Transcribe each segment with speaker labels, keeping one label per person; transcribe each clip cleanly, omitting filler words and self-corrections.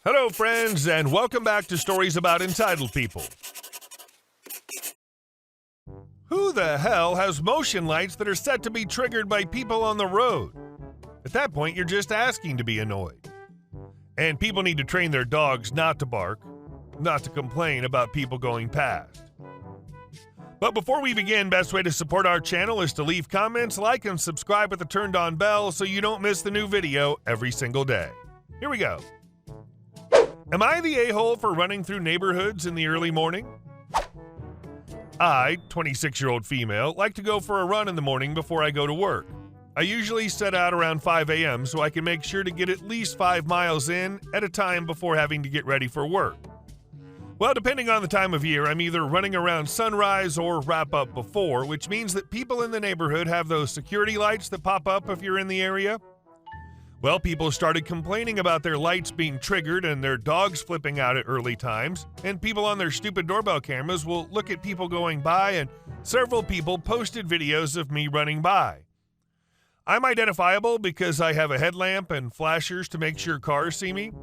Speaker 1: Hello, friends, and welcome back to Stories About Entitled People. Who the hell has motion lights that are set to be triggered by people on the road? At that point, you're just asking to be annoyed. And people need to train their dogs not to bark, not to complain about people going past. But before we begin, best way to support our channel is to leave comments, like, and subscribe with the turned-on bell so you don't miss the new video every single day. Here we go. Am I the a-hole for running through neighborhoods in the early morning? I, 26-year-old female, like to go for a run in the morning before I go to work. I usually set out around 5 a.m. so I can make sure to get at least 5 miles in at a time before having to get ready for work. Well, depending on the time of year, I'm either running around sunrise or wrap up before, which means that people in the neighborhood have those security lights that pop up if you're in the area. Well, people started complaining about their lights being triggered and their dogs flipping out at early times, and people on their stupid doorbell cameras will look at people going by, and several people posted videos of me running by. I'm identifiable because I have a headlamp and flashers to make sure cars see me.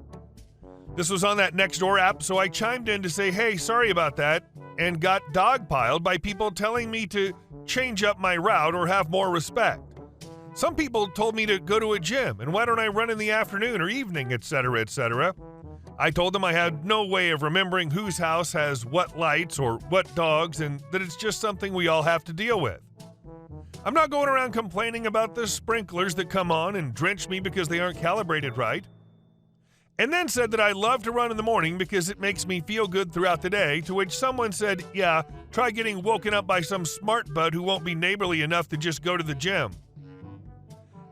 Speaker 1: This was on that Nextdoor app, so I chimed in to say, hey, sorry about that, and got dogpiled by people telling me to change up my route or have more respect. Some people told me to go to a gym, and why don't I run in the afternoon or evening, etc., etc. I told them I had no way of remembering whose house has what lights or what dogs, and that it's just something we all have to deal with. I'm not going around complaining about the sprinklers that come on and drench me because they aren't calibrated right. And then said that I love to run in the morning because it makes me feel good throughout the day, to which someone said, yeah, try getting woken up by some smart bud who won't be neighborly enough to just go to the gym.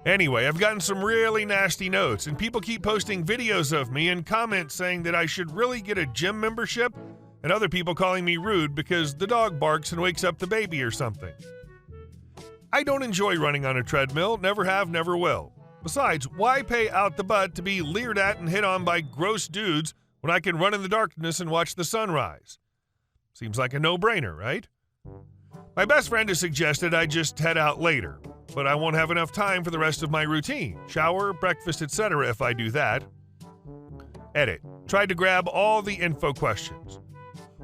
Speaker 1: Anyway, I've gotten some really nasty notes, and people keep posting videos of me and comments saying that I should really get a gym membership, and other people calling me rude because the dog barks and wakes up the baby or something. I don't enjoy running on a treadmill, never have, never will. Besides, why pay out the butt to be leered at and hit on by gross dudes when I can run in the darkness and watch the sunrise? Seems like a no-brainer, right? My best friend has suggested I just head out later, but I won't have enough time for the rest of my routine. Shower, breakfast, etc. if I do that. Edit. Tried to grab all the info questions.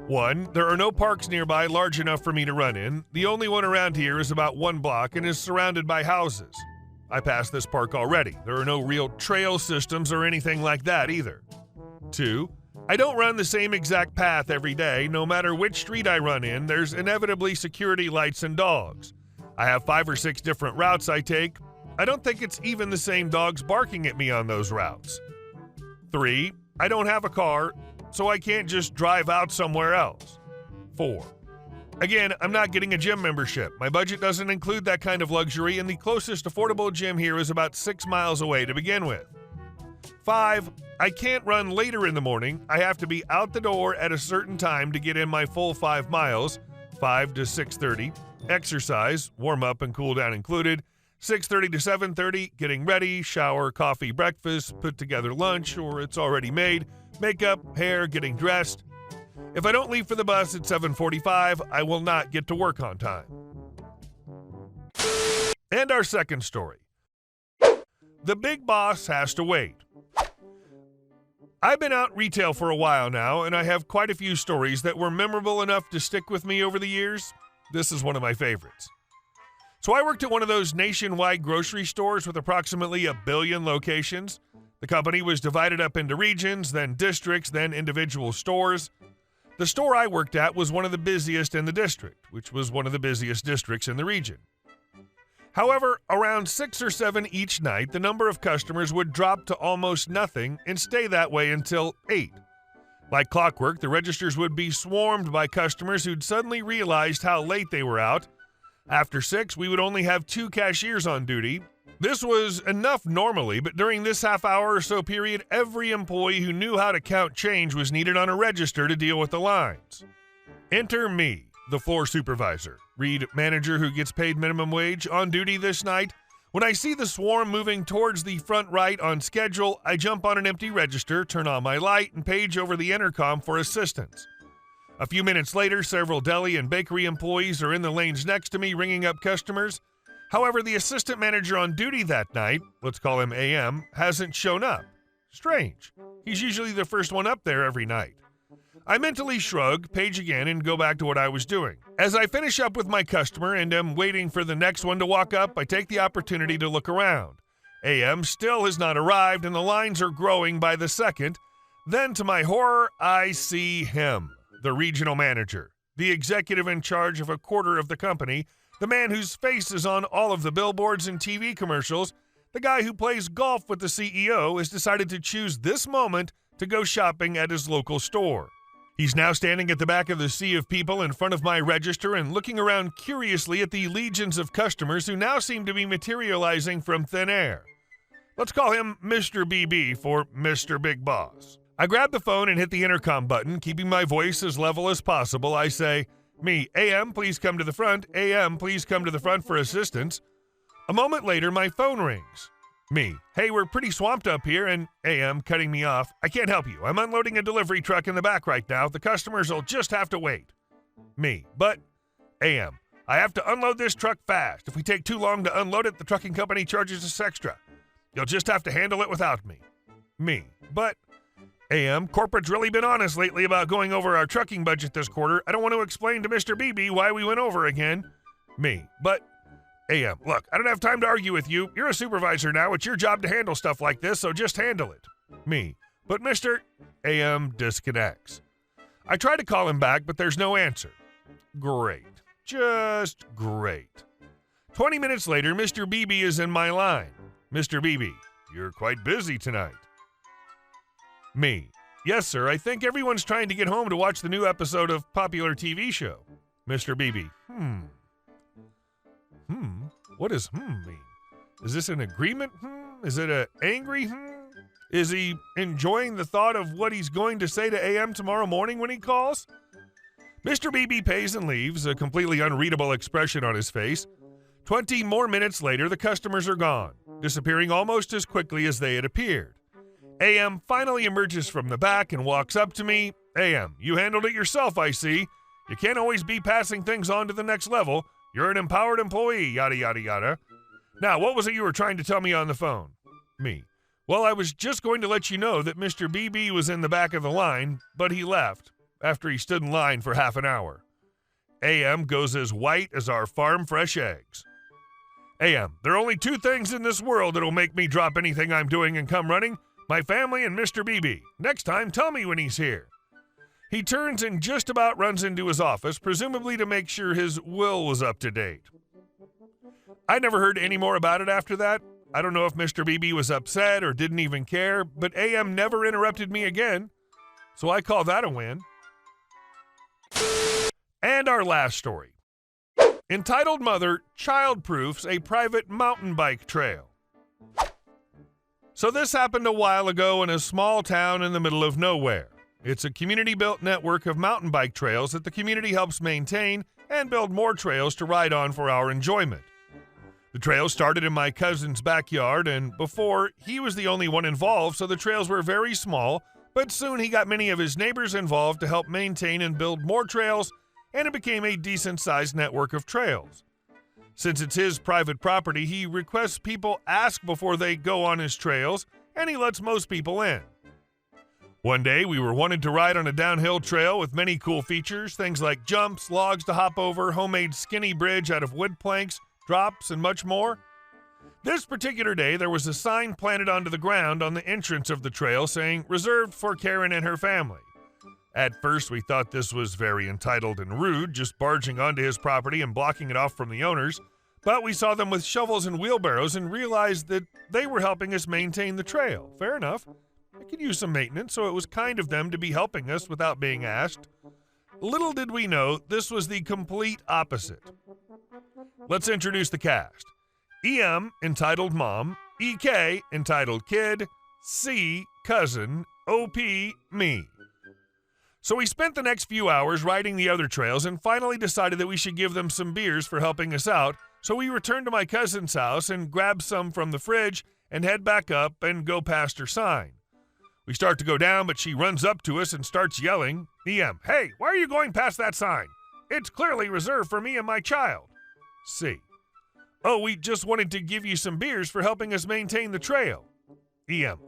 Speaker 1: 1. There are no parks nearby large enough for me to run in. The only one around here is about 1 block and is surrounded by houses. I passed this park already. There are no real trail systems or anything like that either. 2. I don't run the same exact path every day. No matter which street I run in, there's inevitably security lights and dogs. I have 5 or 6 different routes I take. I don't think it's even the same dogs barking at me on those routes. 3. I don't have a car, so I can't just drive out somewhere else. 4. Again, I'm not getting a gym membership. My budget doesn't include that kind of luxury, and the closest affordable gym here is about 6 miles away to begin with. 5. I can't run later in the morning. I have to be out the door at a certain time to get in my full 5 miles, 5 to 6:30. Exercise, warm up and cool down included, 6:30 to 7:30, getting ready, shower, coffee, breakfast, put together lunch, or it's already made, makeup, hair, getting dressed. If I don't leave for the bus at 7:45, I will not get to work on time. And our second story. The big boss has to wait. I've been out retail for a while now, and I have quite a few stories that were memorable enough to stick with me over the years. This is one of my favorites. So I worked at one of those nationwide grocery stores with approximately 1 billion locations. The company was divided up into regions, then districts, then individual stores. The store I worked at was one of the busiest in the district, which was one of the busiest districts in the region. However, around 6 or 7 each night, the number of customers would drop to almost nothing and stay that way until 8. Like clockwork, the registers would be swarmed by customers who'd suddenly realized how late they were out. After 6, we would only have 2 cashiers on duty. This was enough normally, but during this half-hour or so period, every employee who knew how to count change was needed on a register to deal with the lines. Enter me, the floor supervisor. Read manager who gets paid minimum wage on duty this night. When I see the swarm moving towards the front right on schedule, I jump on an empty register, turn on my light, and page over the intercom for assistance. A few minutes later, several deli and bakery employees are in the lanes next to me ringing up customers. However, the assistant manager on duty that night, let's call him AM, hasn't shown up. Strange. He's usually the first one up there every night. I mentally shrug, page again, and go back to what I was doing. As I finish up with my customer and am waiting for the next one to walk up, I take the opportunity to look around. AM still has not arrived, and the lines are growing by the second. Then, to my horror, I see him, the regional manager, the executive in charge of a quarter of the company, the man whose face is on all of the billboards and TV commercials, the guy who plays golf with the CEO, has decided to choose this moment to go shopping at his local store. He's now standing at the back of the sea of people in front of my register and looking around curiously at the legions of customers who now seem to be materializing from thin air. Let's call him Mr. BB for Mr. Big Boss. I grab the phone and hit the intercom button, keeping my voice as level as possible. I say, "Me, AM, please come to the front. AM, please come to the front for assistance." A moment later, my phone rings. Me, "Hey, we're pretty swamped up here," and AM, cutting me off, "I can't help you. I'm unloading a delivery truck in the back right now. The customers will just have to wait." Me, "But," AM, "I have to unload this truck fast. If we take too long to unload it, the trucking company charges us extra. You'll just have to handle it without me." Me, "But," AM, "Corporate's really been honest lately about going over our trucking budget this quarter. I don't want to explain to Mr. BB why we went over again." Me, "But," AM, "Look, I don't have time to argue with you. You're a supervisor now. It's your job to handle stuff like this, so just handle it." Me, "But Mr. AM disconnects. I try to call him back, but there's no answer. Great. Just great. 20 minutes later, Mr. BB is in my line. Mr. BB, "You're quite busy tonight." Me, "Yes, sir. I think everyone's trying to get home to watch the new episode of popular TV show." Mr. BB, What does mean? Is this an agreement? Is it a angry? Is he enjoying the thought of what he's going to say to AM tomorrow morning when he calls? Mr. BB pays and leaves, a completely unreadable expression on his face. 20 more minutes later, the customers are gone, disappearing almost as quickly as they had appeared. AM finally emerges from the back and walks up to me. "AM, you handled it yourself, I see. You can't always be passing things on to the next level. You're an empowered employee, yada, yada, yada. Now, what was it you were trying to tell me on the phone?" Me, "Well, I was just going to let you know that Mr. BB was in the back of the line, but he left after he stood in line for half an hour." AM goes as white as our farm fresh eggs. AM, "There are only two things in this world that'll make me drop anything I'm doing and come running. My family and Mr. BB. Next time, tell me when he's here." He turns and just about runs into his office, presumably to make sure his will was up to date. I never heard any more about it after that. I don't know if Mr. BB was upset or didn't even care, but AM never interrupted me again, so I call that a win. And our last story. Entitled mother child-proofs a private mountain bike trail. So this happened a while ago in a small town in the middle of nowhere. It's a community-built network of mountain bike trails that the community helps maintain and build more trails to ride on for our enjoyment. The trails started in my cousin's backyard, and before, he was the only one involved, so the trails were very small, but soon he got many of his neighbors involved to help maintain and build more trails, and it became a decent-sized network of trails. Since it's his private property, he requests people ask before they go on his trails, and he lets most people in. One day, we were wanting to ride on a downhill trail with many cool features, things like jumps, logs to hop over, homemade skinny bridge out of wood planks, drops, and much more. This particular day, there was a sign planted onto the ground on the entrance of the trail saying, "Reserved for Karen and her family." At first, we thought this was very entitled and rude, just barging onto his property and blocking it off from the owners, but we saw them with shovels and wheelbarrows and realized that they were helping us maintain the trail. Fair enough. I could use some maintenance, so it was kind of them to be helping us without being asked. Little did we know, this was the complete opposite. Let's introduce the cast. EM, entitled mom. EK, entitled kid. C, cousin. OP, me. So we spent the next few hours riding the other trails and finally decided that we should give them some beers for helping us out, so we returned to my cousin's house and grabbed some from the fridge and head back up and go past her sign. We start to go down, but she runs up to us and starts yelling, "EM, hey, why are you going past that sign? It's clearly reserved for me and my child." C, "Oh, we just wanted to give you some beers for helping us maintain the trail." EM,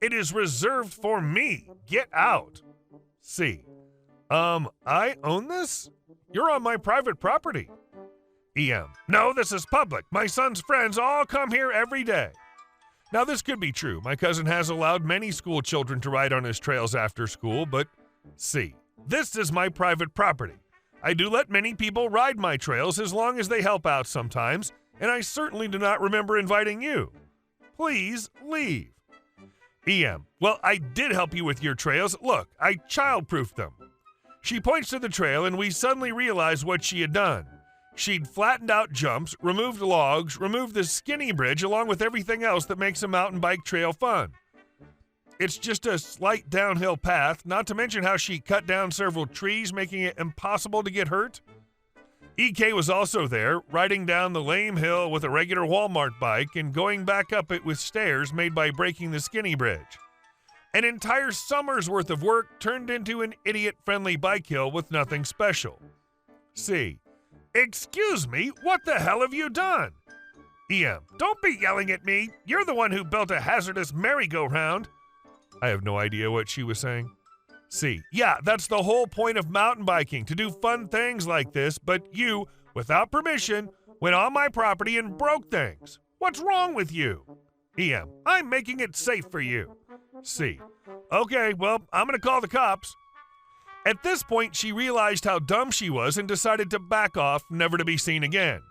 Speaker 1: It is reserved for me. Get out. C. I own this? You're on my private property. EM. No, this is public. My son's friends all come here every day. Now, this could be true. My cousin has allowed many school children to ride on his trails after school, but C. This is my private property. I do let many people ride my trails as long as they help out sometimes, and I certainly do not remember inviting you. Please leave. EM. Well, I did help you with your trails. Look, I child-proofed them. She points to the trail, and we suddenly realize what she had done. She'd flattened out jumps, removed logs, removed the skinny bridge, along with everything else that makes a mountain bike trail fun. It's just a slight downhill path, not to mention how she cut down several trees, making it impossible to get hurt. EK was also there, riding down the lame hill with a regular Walmart bike and going back up it with stairs made by breaking the skinny bridge. An entire summer's worth of work turned into an idiot-friendly bike hill with nothing special. C. Excuse me, what the hell have you done? EM. Don't be yelling at me. You're the one who built a hazardous merry-go-round. I have no idea what she was saying. C. Yeah, that's the whole point of mountain biking, to do fun things like this, but you, without permission, went on my property and broke things. What's wrong with you? EM. I'm making it safe for you. C. Okay, well, I'm going to call the cops. At this point, she realized how dumb she was and decided to back off, never to be seen again.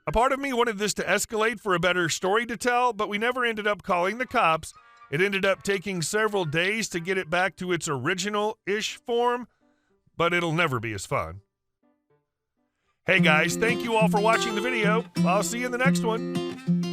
Speaker 1: A part of me wanted this to escalate for a better story to tell, but we never ended up calling the cops. It ended up taking several days to get it back to its original-ish form, but it'll never be as fun. Hey guys, thank you all for watching the video. I'll see you in the next one.